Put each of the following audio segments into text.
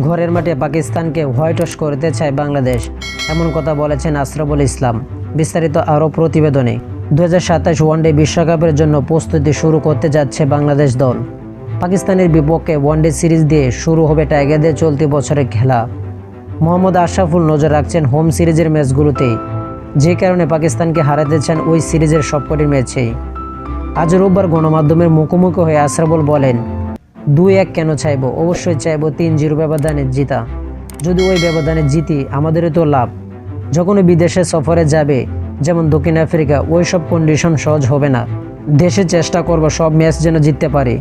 ঘরের মাঠে পাকিস্তানকে হোয়াইট ওয়াশ করতে চায় বাংলাদেশ, এমন কথা বলেছেন আশরাফুল ইসলাম। বিস্তারিত আরও প্রতিবেদনে। 2027 ওয়ানডে বিশ্বকাপের জন্য প্রস্তুতি শুরু করতে যাচ্ছে বাংলাদেশ দল। পাকিস্তানের বিপক্ষে ওয়ানডে সিরিজ দিয়ে শুরু হবে টাইগারদের চলতি বছরের খেলা। মোহাম্মদ আশরাফুল নজর রাখছেন হোম সিরিজের ম্যাচগুলোতেই, যে কারণে পাকিস্তানকে হারাতে চান ওই সিরিজের সবকটি ম্যাচেই। আজ রোববার গণমাধ্যমের মুখোমুখি হয়ে আশরাফুল বলেন, 2-1 কেন চাইব, অবশ্যই চাইব 3-0 ব্যবধানে জিতা। যদি ওই ব্যবধানে জিতি আমাদেরই তো লাভ। যখন বিদেশে সফরে যাবে, যেমন দক্ষিণ আফ্রিকা, ওই সব কন্ডিশন সহজ হবে না। দেশে চেষ্টা করব সব ম্যাচ যেন জিততে পারি।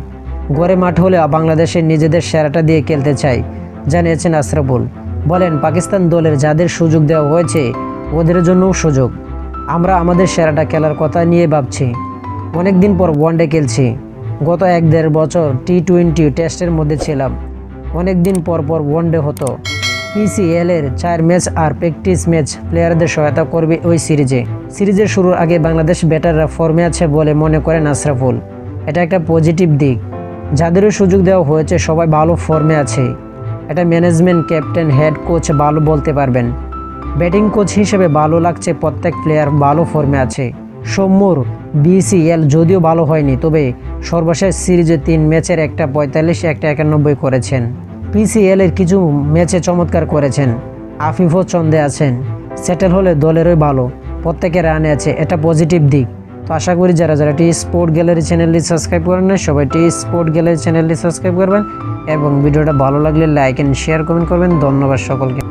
ঘরে মাঠ হলে বাংলাদেশের নিজেদের সেরাটা দিয়ে খেলতে চাই, জানিয়েছেন আশরাফুল। বলেন, পাকিস্তান দলের যাদের সুযোগ দেওয়া হয়েছে ওদের জন্যও সুযোগ। আমরা আমাদের সেরাটা খেলার কথা নিয়ে ভাবছি। অনেকদিন পর ওয়ানডে খেলছি। গত 1-1.5 বছর টি-20 টেস্টের মধ্যে ছিলাম। অনেক দিন পর ওয়ানডে হতো। পিসিএল এর 4 ম্যাচ আর প্র্যাকটিস ম্যাচ প্লেয়ারদের সহায়তা করবে ওই সিরিজের শুরুর আগে বাংলাদেশ ব্যাটাররা ফর্মে আছে বলে মনে করেন আশরাফুল। এটা একটা পজিটিভ দিক। যাদেরও সুযোগ দেওয়া হয়েছে সবাই ভালো ফর্মে আছে। এটা ম্যানেজমেন্ট, ক্যাপ্টেন, হেড কোচ ভালো বলতে পারবেন। ব্যাটিং কোচ হিসেবে ভালো লাগছে, প্রত্যেক প্লেয়ার ভালো ফর্মে আছে। সৌম্যর বিসিএল যদিও ভালো হয়নি, তবে সর্বশেষ সিরিজে 3 ম্যাচের একটা 45, একটা 91 করেছেন। পিসিএল এর কিছু ম্যাচে চমৎকার করেছেন। আফিফও ছন্দে আছেন। সেটেল হলে দলেরই ভালো, প্রত্যেকের রানে আছে, এটা পজিটিভ দিক। তো আশা করি যারা টি স্পোর্ট গ্যালারি চ্যানেলটি সাবস্ক্রাইব করেন না, সবাই টি স্পোর্ট গ্যালারি চ্যানেলটি সাবস্ক্রাইব করবেন এবং ভিডিওটা ভালো লাগলে লাইক অ্যান্ড শেয়ার কমেন্ট করবেন। ধন্যবাদ সকলকে।